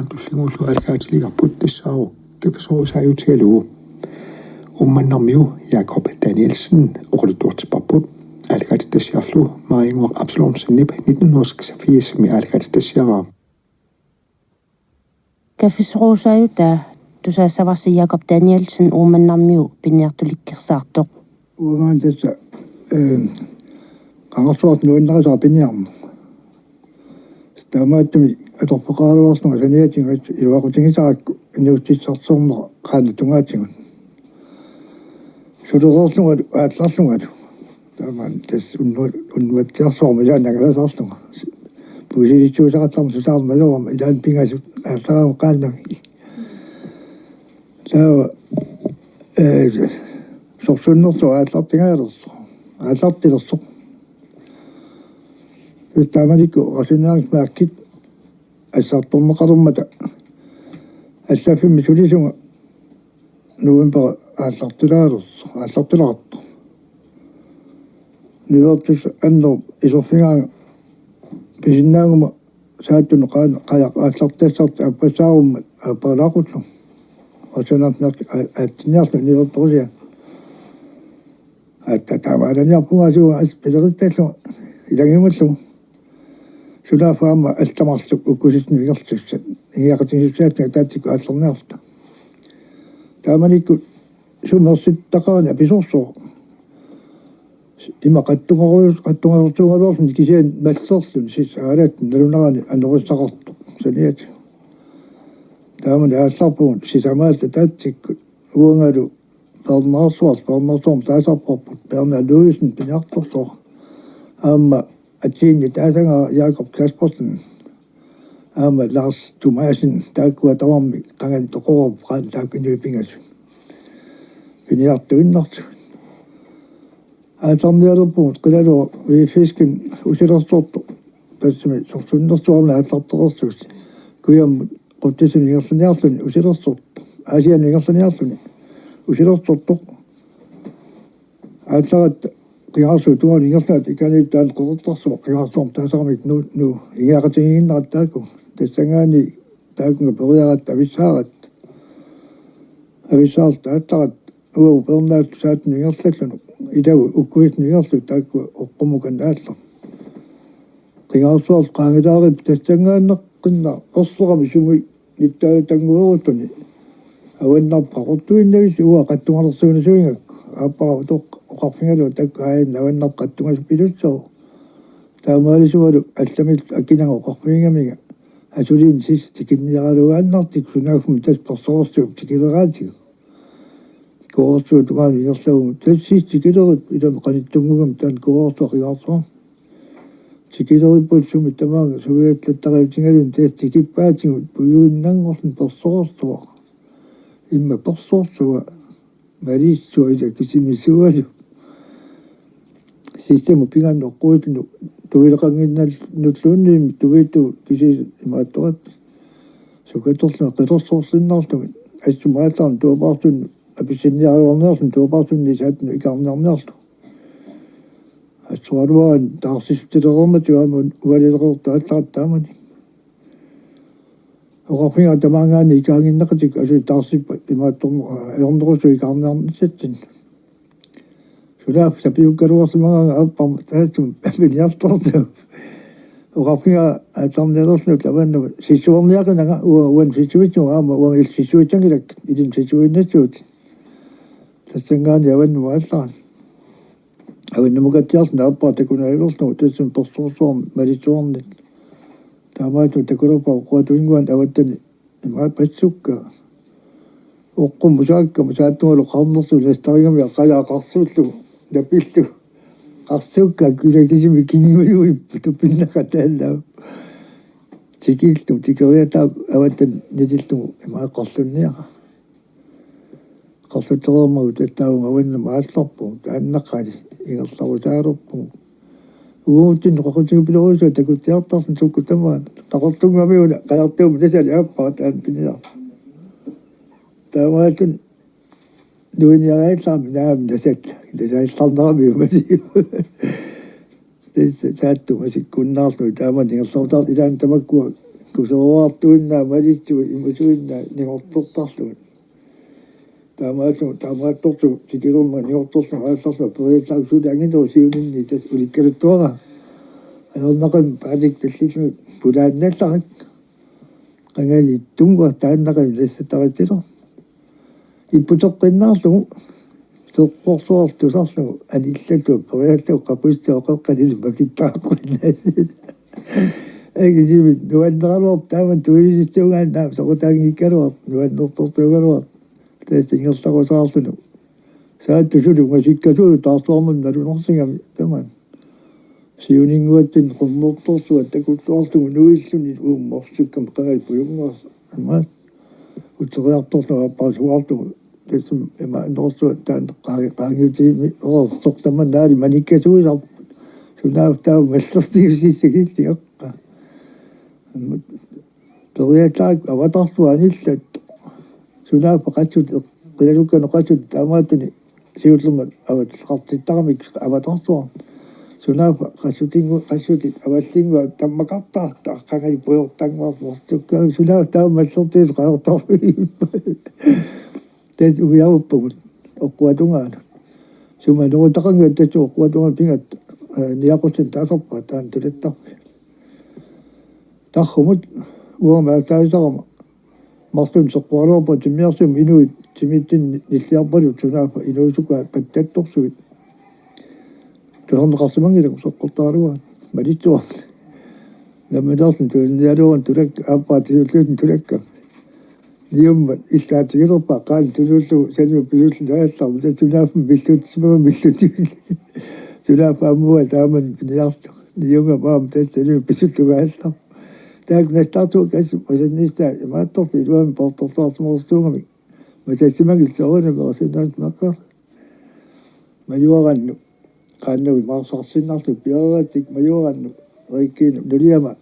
tullinguullu alkaatiligarput tassaaru kifsorusaayutialugu ummannarmiu Jakob Danielsen oqulutuartiparput alkaatitassiarlu Maringuaq Absalon Sennip 1986 alkaatitassiaraa kifsorusaayuta tusaassavassi Jakob Danielsen ummannarmiu pinniartulikkersaartoq uangaan tassa qangersuart nuinnerisaa pinniarmu taamaattumi atorpeqaaluarsunga saniatingat iluaqutigisarakku inuutsissarsorneqa qaannatungaatigut sulereerlunga aatlarlungatu taamaan tas unnuatsiarsormilaannagalasarlunga puusilitsuusaqatlarmu susaarnaluarma ilaan pingasut aallaraamu qaannami taawa sorsunnersu aallartingalerso aallartilerso taamanikku rasunaarismaakkit ассаартэрнеқалермата аллаффимми сулисунга новембер ааллартилаалерсо ааллартиларатто нивертус аннер исерфингаага писиннаагума сааттуну qaana qajaq ааллартассарт аппасаарумма аппалаақуллу расунаатнерк ааттиниарлу нивертерусиа таамааланиарпугаасуга ас пилериттааллу илангималлу судафаама алтамарлук уккуситни вигерлуссат ииақатигиссаатна таатику ааллерниарта тааманикку сумерситтақаана писорсоо има қаттунгорусугалуарсни кисиан маллерлун сисаалаат налунерани анеруссақарту саниати таамани аалларпуун сисамаалта таатикку уангалу пернарсуарм таасарпарпут перна луисен пиниарторсоо аама атсиинни таасангаа Jakob Kaspersen аама Lars Thomasen тааккуа таварми qangan тоқорп qaан тааккуниупингасу пиниартуиннарту аатарниалерпуут қилалуа вифискен усилерсуорто тассами сорсуннэрсуарна ааллартерерсуус куям қуттисуни ингерланиарлуни усилерсуорто аасиани ингерланиарлуни усилерсуорто аалларат qingaarsu tuani ingertaat ikaniittaan qoqortarsu qingaarsuum taasarmik nu ingiaqatigiinnerat taakku tassangaani taakkunga periarat avissaart taattarat uau pernaat saatni ingertallunu ilavu ukkuisni ingertu taakku oqqumukan aatlar qingaarsuart qaangilaarip tassangaanneqqinna orsorami sumi nittaatanguerutuni аваннарпақортуиннавис уа қаттунгалерсуунасуингакку ааппара тоқ оқарфингалу таккаин аваннарпқаттунгас пилутсоо таамаалисуалу алламил аккинага оқарфингамига асулин сис тикинниаралугааннартик сунаафум тас персоорсуп тикилераатиг коорсуу тугаани иерлавум тассис тикилерит илам қаниттунгугам таан коорсоо қигарсоо тикилериппут суми тамаага суиатлаттариутингалун тас тикиппаатигут пуюиннангорсун персоорсуа имма персоорсуа малиссуа иса кисимисуалу систему пиганнеққуутну туилеқангиннал нуллуунниими туиту киси имаатторат сукаторлу қилерсоорсиннарлугит ассумаатарн туапаартун аписинниаруарнеерсун туапаартунни саатну икаарнеарнеерлу ассуалуаан таарсистилерермат уамун уалилеқерта алларат таамани оқарфинга тамаангаани икаангиннеқатик асу таарсиппат имаатторну аернерусу икаарнеарнисаттин сулаф сапиуккалуарсимагаага аппам таатсум пилиарторсу оқарфинга атарнеерсну таванну сисуорниақинага уан сисуитсу аама уан ил сисуитсангилак илин сисуиннасуут тассангаани аванну аалларан аваннумукатсиарсна аппаа такунаилерсну тассум персоорсуарм малисуарнит таамаату такулерпа қуатуингуан аваттани имаа пассукка оққум мусаакка мусааттугалу қарнерсу ластаригами аққалаақарсууллу напиллу қарсуукка кулакисими кингуйуиппу туппиннақа тааллаа тикиллу тикериатаа аваттан нилиллу имаа қарлунниара қарлуттерермагу таттаагун аваннама аалларпу тааннаққали ингерларутаалерпу уутин қоқутигупилерусуа такутиартарсун суккутамаан қақортунгамиуна қалартуум насали ааппаа таан пиниар таамаатун нуиниарааллаами наам насат десаилларнерамиумали сааттума сиккуннаарлу тааман ингерлартаар илаан тамаккуа kusoartuinnaa malitsu imusuinnaa ningortortarlugut таамаатторсу сикилумма ниорторсу аалларсу периатаагсули ангинеру сиунинни тас уликкалуттуара аернақам паалик таллилу пулаанналларак qangали тунга тааннақами лассатаратило иппутеққиннаарлугу теққорсуартусарлугу аниллату периатау қапустау қеққалил макиттааққиннаас агисими нуаннералуар тааман туилиситугааннаа соқутаангиккалуар нуаннертортугалуар тэсингерларусаарлуну сааттусулу масиккасулу таарсуармун налунорсигами таман сиунингуаттин qornertorsuat такуттуарлугу нуиллуни уумморсуккам qangal пуюнгаас аммаат утериарторлуга аппаасуарлугу тэсим эма норсуат таан qaangiutimi орсортаман наали маниккасуисар сунаавтаа маллертигусиссагиллиаққа периатаак аватарсуаниллат сунаапа qatсут qilалуккану qatсут таамаатуни сиуллумат аватлеқартиттарамик аватарсуа сунаапа qassutит аваллингуа таммакартаарта аққангали пуйортангуар морсуккаа сунаап таамаллертиис qaartarfi тэт уяуппагут оққуатунгаана сумануутақангуа татсу оққуатунгаа пингат ниақутин таасорпа таан тулаттарпи тархумут уамаатаисарама мартун соққуалуарпа тиммиарсум инуит тимиттин ниллиарпалут сунаапа инуусукаа паттатторсуит tuhannekasmangilung soqqortaaruat malitsuar nammadarsun tuulnialuan tulak aappaatisulluutun tulakka niummat illaatigilerpa qaan tulullu sanu pisullu aallarmu tatsunaafum pilluutismaga millutigil sunaafa ammua taaman piniartu niunga maam tassanu pisulluga aallar taak nastartu kassu masannista imaattorpi iluami portorsaartumorstuungami matasimagil soorunamerasinnaat maqqar mayuarannu qaannawi maarsorsinnarlu piaratik mayuarannu riikkiinu nuliama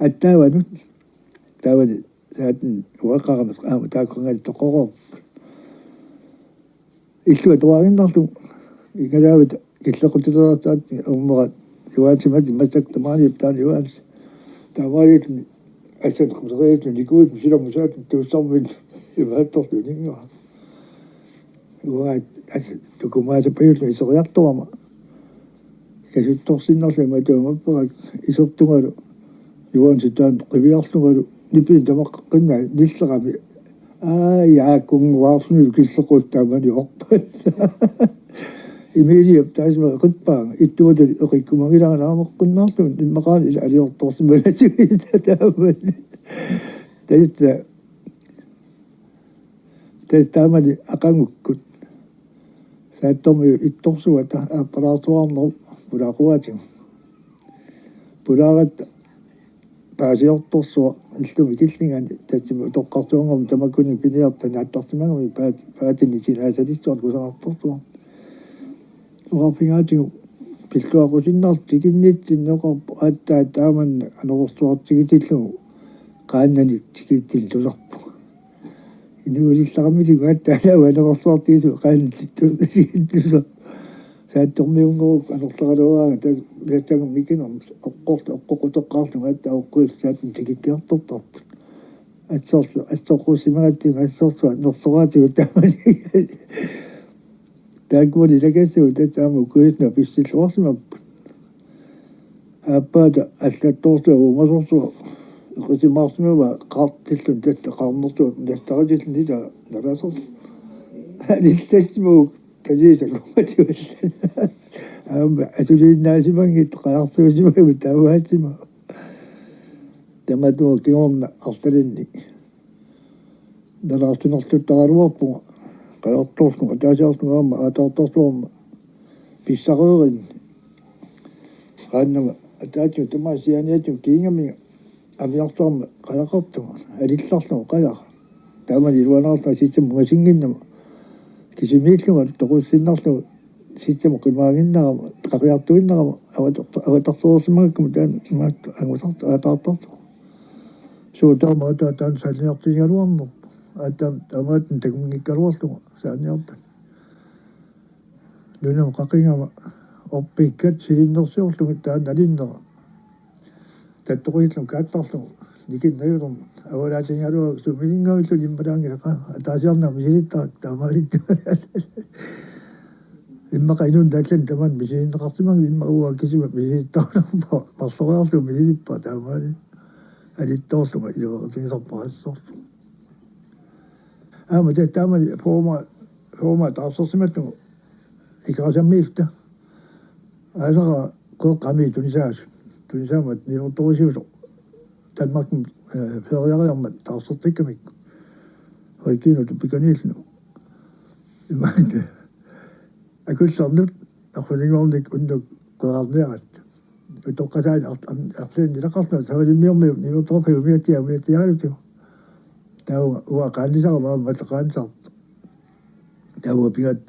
attaavanut taavani saatin uaqaqamas aama taakkungali toqoror illua tuarinnarlu ingalaavit killequtuleraataat ummerat yuaatimat masak tamaaniap taan yuaalis taamaaliitni assan quseriitni nikuut silamusaatni tuussarmin imaattorlu ningaa uaat as tukumaasapayullu iseriartuama kasuttorsinnarlama tuamapparak isertungalu yuansitaan qiviarlugalu nipin tamaqqinna nillerami yaakkunguaarluni killequuttaamani orpat imiliap taasma qippaanga ittuutal eqikkumangilanganaamaqqinnarlun immaqaani ila aliortorsimalasuita taaman taamani aqangukkut saattormi ittorsuata aappalaartuarneru pulaaquatin pulaarat paasiortorsua illumi killingani tatsimu toqqartuangam tamakkuni piniarta naattarsimagami paatini sinaasalissuar kusaqartorsua uqarpingaatigu pilluaqusinnarti kinniitsinneqarpu aattaa taaman anerorsuartigitilluu qaannani tikittil tularpu inuulillaqamiligu aattaa anerorsuartigisu qaannitittusa saattormiungeruk anerlaqaluaanga taatagum mikinum oqqoquteqqaarluga atta oqquis saatin tikittiartortarpu assorqusimagaattiga assortua nersoraatigu taamani taakkumani lakassugu tatsaamu kuisna pissilleruarsimappu aappaata аллатторсуа умасорсуа эқисимаарсимава qaartillun tatta qaarnertuat nastaratillu ila nalasors anilltassимуг талисакуматиуллан аама асулииннаасимангит qaarsuusimагу тааваатима таматуа киорна арталинни налаартунерлуттаралуарпуга qaartorsuga taasiartugaama aataartorsuarma pissaqeerin qaannama ataatsu tamaasianiatu kiingamiga amiartorma qalaqartuga alillarluga qalaq taamani luanaarta sitsam masinginnama kisimiilluga toqussinnarluga sitsam qimaaginnarama qaqiartuginnarama avatarsersimagakkama taan imaattu angusartu aataartartu suutaama ataataan salliartigaluarnerpu atam tamaatun takungikkaluarluga saaniartan lunam qaqingama orpikkat silinnersiorlugu taan alinnera tattoqillum kaattarlugu nikin na yun awala siya nga sumiling nga ito yung barangay ka at asam na misilita tama rito yung makainun dahil taman misilita kasi mang yung mauwag kasi misilita pasok ka sumisilip pa tama rin at ito sumailo kasi sa pasok mutta tama forma taas simet ikasam mifta asa ko kami tunisa ni on tosi Danmark feriareammat taarsertikkamik hoikino tupikanilnu imande akussarnut arfuningornik unnuk qeraarnerat utoqqasaan arlini laqarna savalimiormi niutorfiumiatiamiatialutu tau uwa qaannisarama mataqaansart tau pigat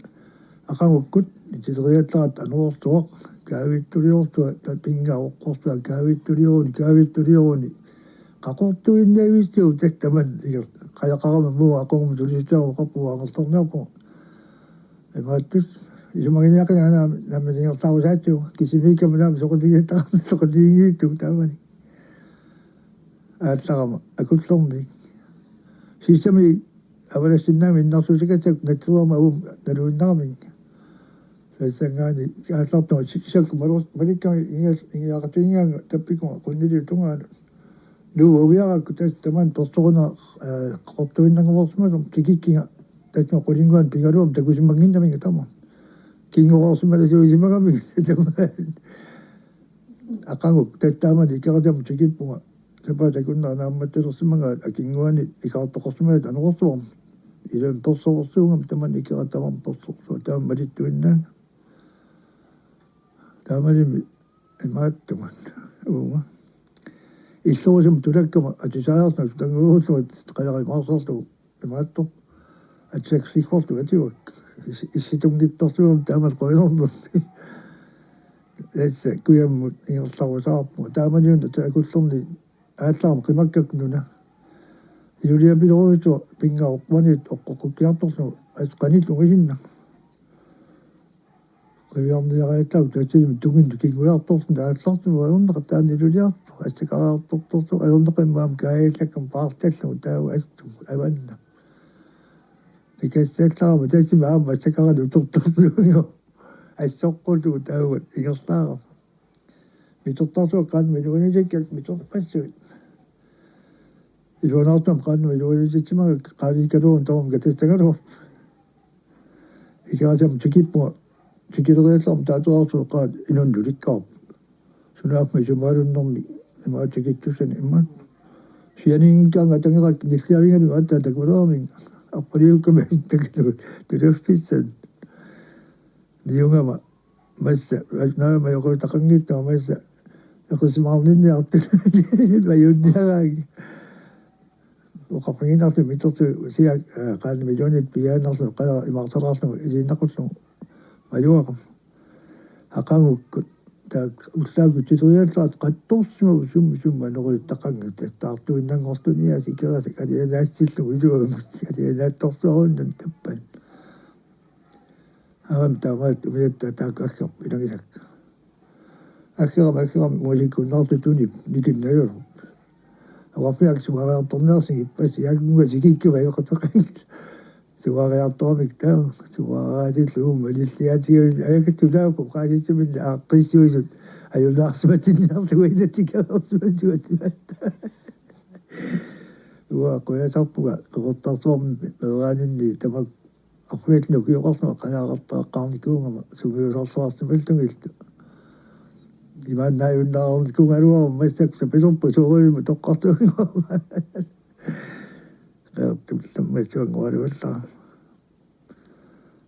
aqangukkut itileriattarat anuortuaq kaavittuliortua tapingaoqqortua kaavittulioruni qaqortuinnaavissuu tattaman qayaqarama muu aqungum tulisitaau qappuaangertorniarpo imaattus isumaginiaqina naminigertaarusaatsu kisimiikkamanaam soqutigiittaqarna taamani aallarama akullorni siissami avalassinnaami innarsuusikatak natsuarma uum naluinnarami Sangani aallartuma sikku malikka ingiaqatiingaanga tappikuma qunnili tungaana luuviarakku taman persoruna qaqortuinnanguvorsmalum tikikkinga tatma qulinguan pingaluam takusimmanginnaminga tama kinguvorsmalasuisimagami taman aqanguk tattaamani ikaratam tikippunga sapatakunna naammattilersimanga akinguani ikaartoqorsmalat anuqorsuam ilan persorsuungam taman ikaratamam persorsu taman malittuinnaanga tamalimi imaattuman uunga иллуусум тулаккама атисаярнак тангуусуат qalarimaarsortu imaattoq атсаксигфорту ативак исситунгиттэрсуам таамал qoinornum эсса куяммут ингерларусаарпу тааманиуна таакуллерни ааллаарма qimаккакнуна илулиапилорууту пингаоқванит оққоққуккиарторсу асқанит угисинна Riviarniaraitau tatilum tungintu kiguartorsun taallartum aernertaani iluliartu assakaraartortorsu aerneqimmaam kaaillakam paartallu taavu astu avanna tikassaallaramu tasimaama assakaralu utertorsuungo assoqqulu taavat igerlaara mitortarsuaq qaanma iluunisikak mitorpassuit iluunaartum qaanma iluunisitsimага qaaliikaluun tarum katassagaluar ikaatam tikippunga tikileriallarm taatuarsuuqqaat inunnulikkaarp sunaafma sumaalunnermi imaatikittusani immaat sianiinkaanga tangerak nilliavingalu atta takulaarmin arpaliukkama takilu tulaffissan niungama massa naama yoqutaqangittama massa eqismaarninniartu mayunniaraagi oqarpinginartu mitortu siak qaanni miljonit piaanarlu qala imaartaraarlu iliinnaqullu ayuaqam aqangukkut taak ullaagu titoriallaat qattorsumu summa noruittaqanga taartuinnangortuniasi ikerasik alialaassillу iluamut alialaattorsuarunnan tappan aram taamaat umiatta taak akkerp inagisakka akkeram mualikkunnaartu tunip nikinnajulu awafiak suaraartorneersing ippas yaagunga sikikkuma yoqotaqangit suariartoramik taa suaraatilluum alilliatiga ayakattulaaku qaalissimilla aaqqissuisut ayunaarsumatinniarluinatikaarsumasuat uwa quyasarpuga qeqertarsuarmi meeraaninni tamak arfuatnu kiuqarsuma qanaaqartaaqqaarnikuungama sugiusarsuarsumaltungillu imaannaayunnaarnikuungaluarum massak sapilorpu suurulimu toqqartuungaama tammassuangualuallaa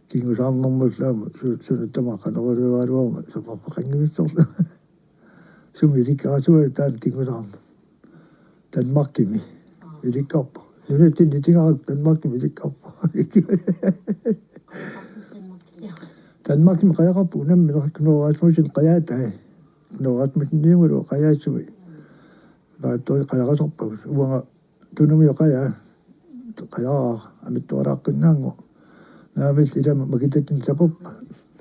kingusaarnermullaama sunuttama qanerulualuarma suparpaqangimissorlu sumilikkaasua taan kingusaarner Danmarkimi ilikkaarpa nunattinni tingarak Danmarkimi ilikkaarpa Danmarkimi qayaqarpu unammi nerknuaraasmuusin qayaatae nuaraatmitniungulu qayaassumi laattori qayaqasarpagus uanga tunumi qayaa qayaa amittuaraaqqinnnaangu naamis ilama makitatin sapuppa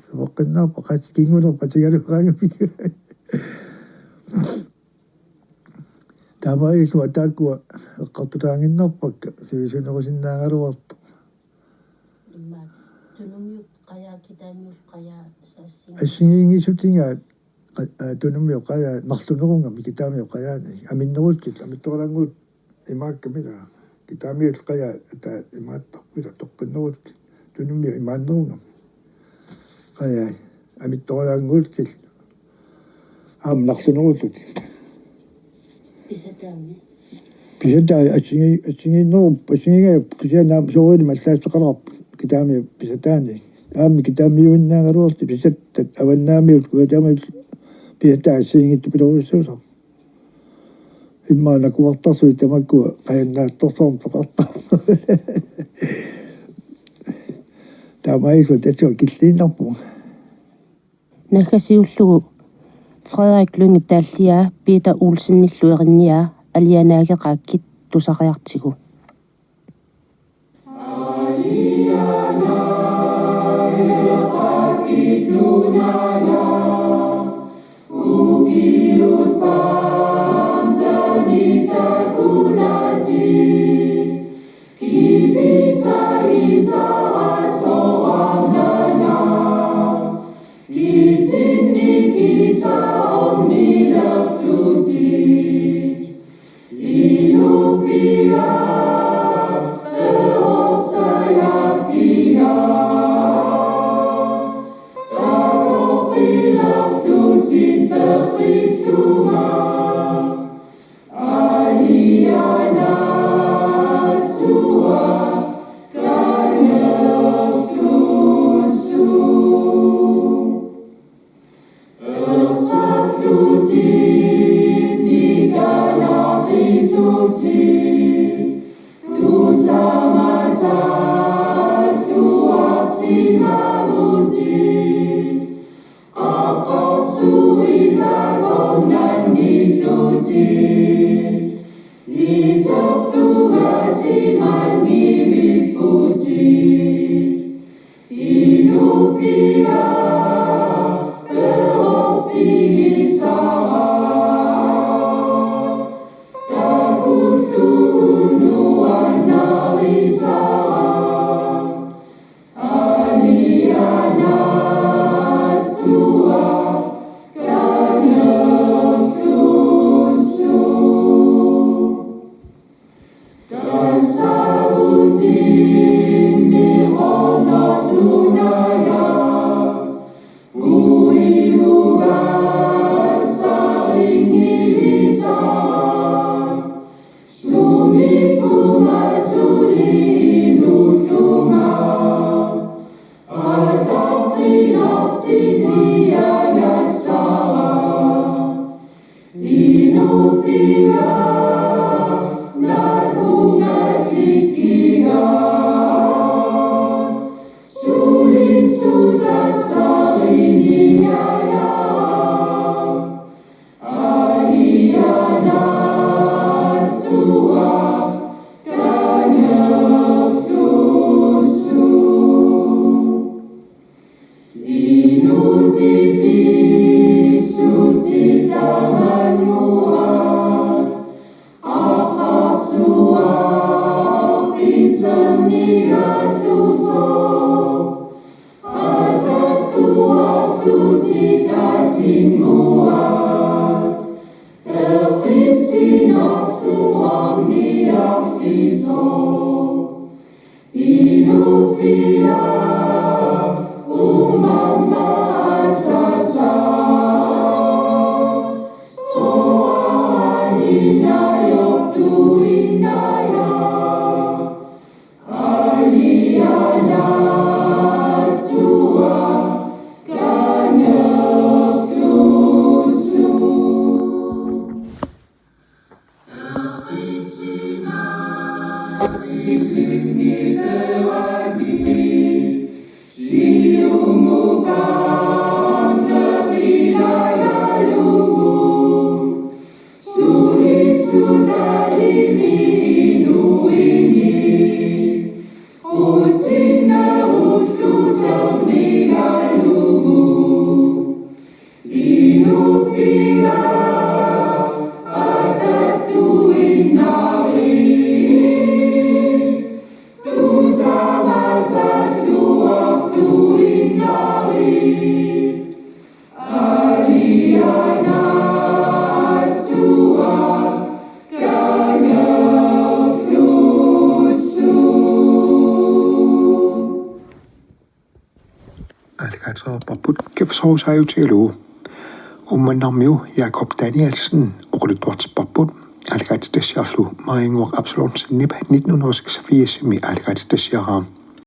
supaqqinnaarpa qas kingunerpa tigaluqaangapik Tämä ei sua takua katsotaankin noppakka. Se ei sinua sinne arvosta. Asingi sutinga tunum jo kaya nastununga mi kita mi kaya ni. Amin nol kita mi torangut imak kemira. Kita mi kaya ta imat kemira tokkenol tunum jo imanunga. Kaya amin torangut kita. Am nastunungut. Bisata asingi no asingi kaya nam soal maslas qarab kita mi bisatani. Am kita mi winna garot bisat awanna mi kaya بيتا سيني تبلو سوسو إما أنك وطسوا يتمكوا قينا تصوم تقطع تاما يسو تسو كتلين نبو Nakasiullugu Frederik Lynge tallia Peter Olsen nilluerinnia alianaage qakkit tusariartigu Inu fira atatu Altså, Babut kefso sayu telu. Ummanarmiu Jakob Danielsen orlutuarts Babut. Algats tasiarlu maingor Absalon Snip 1986 algats tasiaram.